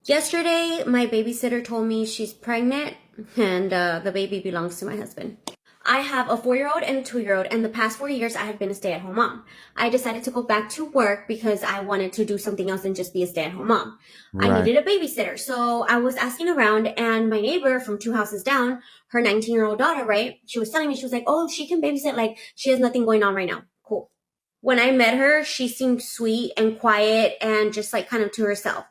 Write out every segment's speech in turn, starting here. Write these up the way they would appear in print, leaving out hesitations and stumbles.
Yesterday, my babysitter told me she's pregnant and the baby belongs to my husband. I have a 4-year-old and a 2-year-old, and the past 4 years I had been a stay-at-home mom. I decided to go back to work because I wanted to do something else than just be a stay-at-home mom. I Right. needed a babysitter, so I was asking around, and my neighbor from 2 houses down, her 19-year-old daughter, right? She was telling me, she was like, oh, she can babysit, like she has nothing going on right now. Cool. When I met her, she seemed sweet and quiet and just like kind of to herself.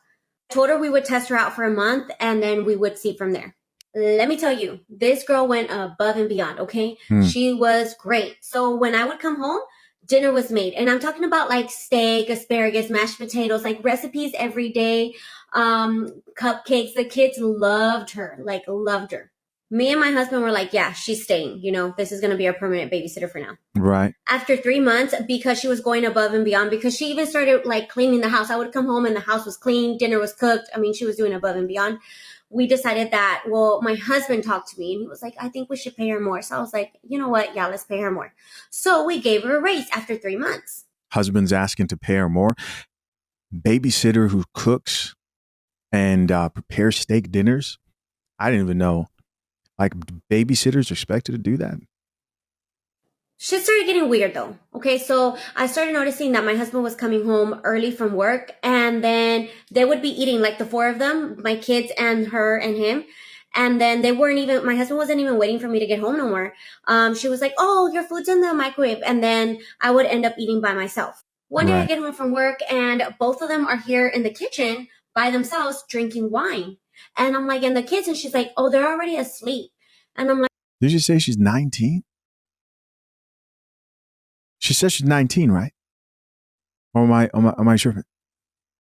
Told her we would test her out for a month and then we would see from there. Let me tell you, this girl went above and beyond, okay? She was great. So when I would come home, dinner was made. And I'm talking about like steak, asparagus, mashed potatoes, like recipes every day, cupcakes. The kids loved her, like loved her. Me and my husband were like, yeah, she's staying. You know, this is going to be our permanent babysitter for now. Right. After 3 months, because she was going above and beyond, because she even started like cleaning the house. I would come home and the house was clean, dinner was cooked. I mean, she was doing above and beyond. We decided that, well, my husband talked to me and he was like, I think we should pay her more. So I was like, you know what? Yeah, let's pay her more. So we gave her a raise after 3 months. Husband's asking to pay her more. Babysitter who cooks and prepares steak dinners. I didn't even know. Like, babysitters are expected to do that? Shit started getting weird though. Okay, so I started noticing that my husband was coming home early from work and then they would be eating, like the four of them, my kids and her and him. And then my husband wasn't even waiting for me to get home no more. She was like, oh, your food's in the microwave. And then I would end up eating by myself. One day I get home from work and both of them are here in the kitchen by themselves drinking wine. And I'm like, and the kids, and she's like, oh, they're already asleep. And I'm like, did you say she's 19? She says she's 19, right? Or am I sure?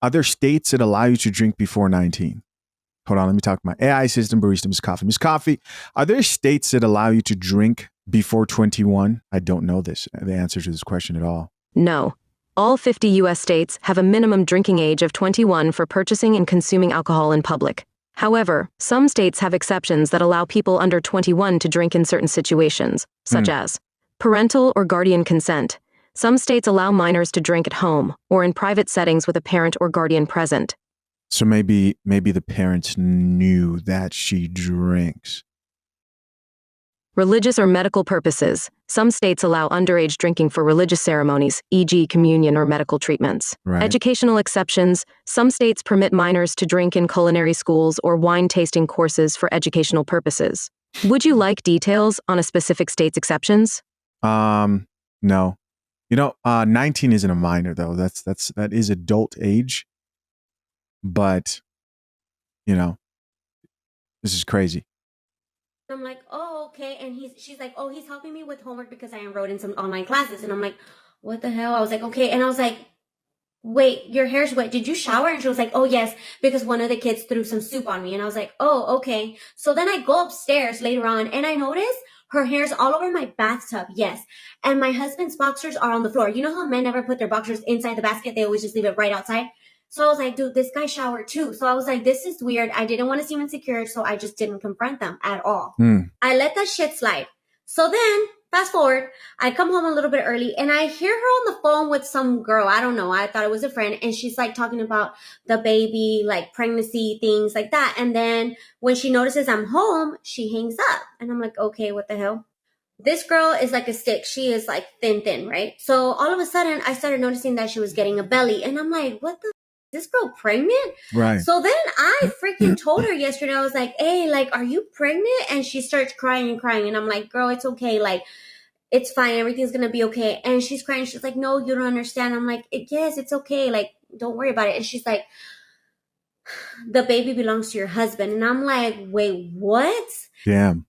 Are there states that allow you to drink before 19? Hold on, let me talk to my AI assistant, barista, Miss Coffee. Miss Coffee, are there states that allow you to drink before 21? I don't know the answer to this question at all. No. All 50 U.S. states have a minimum drinking age of 21 for purchasing and consuming alcohol in public. However, some states have exceptions that allow people under 21 to drink in certain situations, such as parental or guardian consent. Some states allow minors to drink at home or in private settings with a parent or guardian present. So maybe the parents knew that she drinks. Religious or medical purposes. Some states allow underage drinking for religious ceremonies, e.g. communion or medical treatments. Right. Educational exceptions. Some states permit minors to drink in culinary schools or wine tasting courses for educational purposes. Would you like details on a specific state's exceptions? No. 19 isn't a minor though. That is adult age. But, this is crazy. I'm like, oh, okay. And she's like, oh, he's helping me with homework because I enrolled in some online classes. And I'm like, what the hell? I was like, okay. And I was like, wait, your hair's wet. Did you shower? And she was like, oh, yes, because one of the kids threw some soup on me. And I was like, oh, okay. So then I go upstairs later on and I notice her hair's all over my bathtub. Yes. And my husband's boxers are on the floor. You know how men never put their boxers inside the basket? They always just leave it right outside. So I was like, dude, this guy showered too. So I was like, this is weird. I didn't want to seem insecure, so I just didn't confront them at all. I let that shit slide. So then, fast forward, I come home a little bit early and I hear her on the phone with some girl. I don't know. I thought it was a friend. And she's like talking about the baby, like pregnancy, things like that. And then when she notices I'm home, she hangs up. And I'm like, okay, what the hell? This girl is like a stick. She is like thin, right? So all of a sudden, I started noticing that she was getting a belly. And I'm like, what the this girl pregnant? Right. So then I freaking told her yesterday, I was like, hey, like, are you pregnant? And she starts crying. And I'm like, girl, it's okay. Like, it's fine. Everything's going to be okay. And she's crying. She's like, no, you don't understand. I'm like, yes, it's okay. Like, don't worry about it. And she's like, the baby belongs to your husband. And I'm like, wait, what? Damn.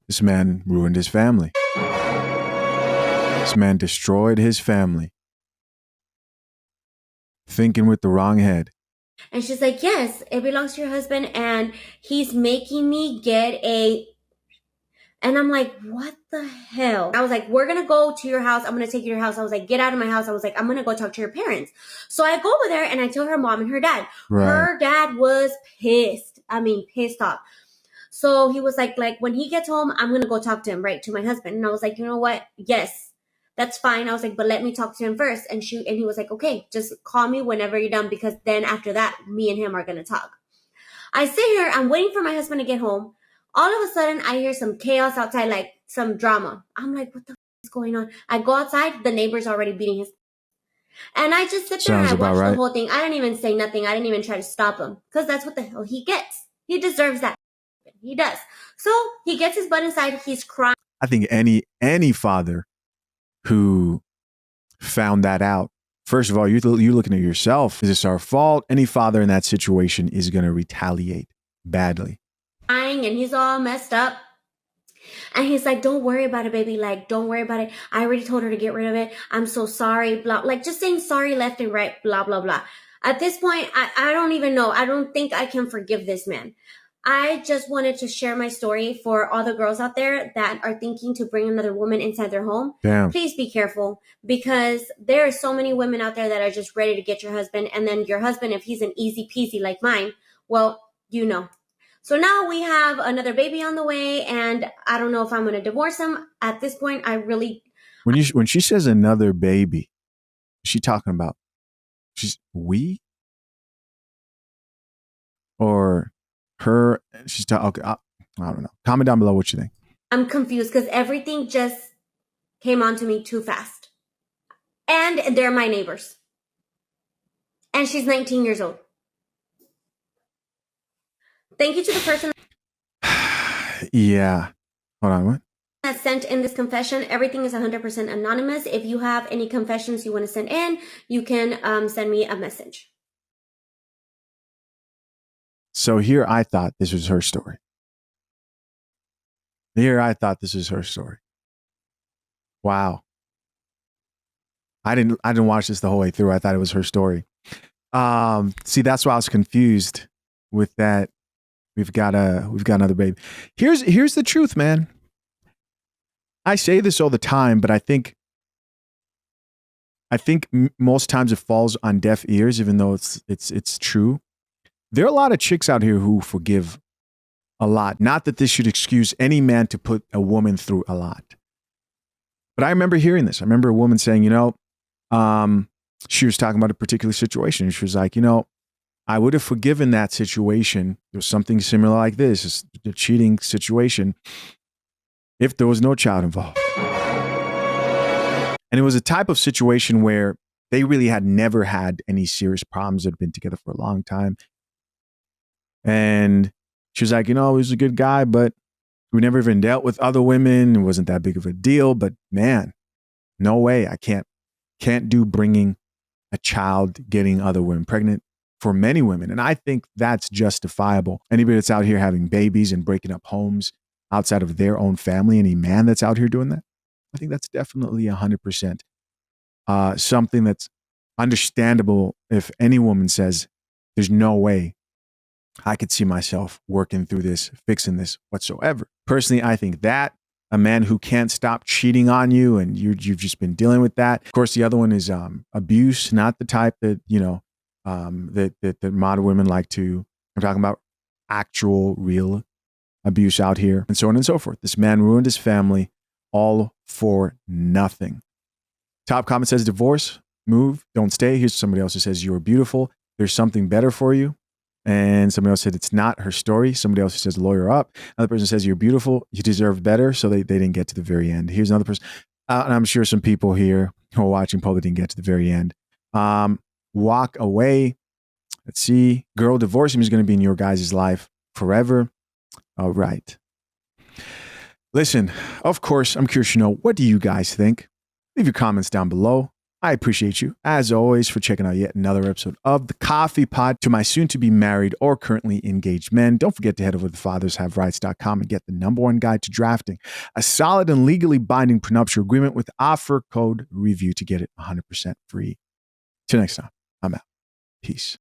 This man ruined his family. This man destroyed his family. Thinking with the wrong head. And she's like, yes, it belongs to your husband and he's making me get a... And I'm like, what the hell? I was like, we're going to go to your house. I'm going to take you to your house. I was like, get out of my house. I was like, I'm going to go talk to your parents. So I go over there and I tell her mom and her dad. Right. Her dad was pissed. I mean, pissed off. So he was like when he gets home, I'm going to go talk to him, right, to my husband. And I was like, you know what? Yes. That's fine. I was like, but let me talk to him first. And he was like, okay, just call me whenever you're done because then after that, me and him are going to talk. I sit here, I'm waiting for my husband to get home. All of a sudden, I hear some chaos outside, like some drama. I'm like, what the is going on? I go outside, the neighbor's already beating his. And I just sit there and Sounds I about watch the right. whole thing. I didn't even say nothing. I didn't even try to stop him because that's what the hell he gets. He deserves that. He does. So he gets his butt inside. He's crying. I think any father who found that out, first of all, you're looking at yourself. Is this our fault? Any father in that situation is going to retaliate badly. And he's all messed up. And he's like, don't worry about it, baby. Like, don't worry about it. I already told her to get rid of it. I'm so sorry. Blah, like just saying sorry left and right, blah, blah, blah. At this point, I don't even know. I don't think I can forgive this man. I just wanted to share my story for all the girls out there that are thinking to bring another woman inside their home. Damn. Please be careful because there are so many women out there that are just ready to get your husband. And then your husband, if he's an easy peasy like mine, well, you know. So now we have another baby on the way, and I don't know if I'm going to divorce him. At this point, I really... When she says another baby, is she talking about we? Or her? She's talking, okay, I don't know. Comment down below what you think. I'm confused because everything just came onto me too fast. And they're my neighbors. And she's 19 years old. Thank you to the person Yeah. Hold on, what? that sent in this confession. Everything is 100% anonymous. If you have any confessions you want to send in, you can send me a message. So here I thought this was her story. Wow. I didn't watch this the whole way through. I thought it was her story. See, that's why I was confused with that. We've got another baby. Here's the truth, man. I say this all the time, but I think most times it falls on deaf ears, even though it's true. There are a lot of chicks out here who forgive a lot. Not that this should excuse any man to put a woman through a lot. But I remember hearing this. I remember a woman saying, she was talking about a particular situation. She was like, I would have forgiven that situation. There was something similar like this, a cheating situation, if there was no child involved. And it was a type of situation where they really had never had any serious problems. They'd been together for a long time. And she was like, he was a good guy, but we never even dealt with other women. It wasn't that big of a deal. But man, no way. I can't do bringing a child, getting other women pregnant for many women. And I think that's justifiable. Anybody that's out here having babies and breaking up homes outside of their own family, any man that's out here doing that, I think that's definitely 100% something that's understandable if any woman says, there's no way I could see myself working through this, fixing this whatsoever. Personally, I think that a man who can't stop cheating on you and you've just been dealing with that. Of course, the other one is abuse, not the type that, that modern women like to. I'm talking about actual, real abuse out here and so on and so forth. This man ruined his family all for nothing. Top comment says, divorce, move, don't stay. Here's somebody else who says, you're beautiful. There's something better for you. And somebody else said, it's not her story. Somebody else says, lawyer up. Another person says, you're beautiful. You deserve better. So they didn't get to the very end. Here's another person. And I'm sure some people here who are watching probably didn't get to the very end. Walk away. Let's see. Girl, divorcing is going to be in your guys' life forever. All right. Listen, of course, I'm curious to know, what do you guys think? Leave your comments down below. I appreciate you, as always, for checking out yet another episode of The Coffee Pod. To my soon-to-be married or currently engaged men, don't forget to head over to fathershaverights.com and get the #1 guide to drafting a solid and legally binding prenuptial agreement with offer code REVIEW to get it 100% free. Till next time, I'm out. Peace.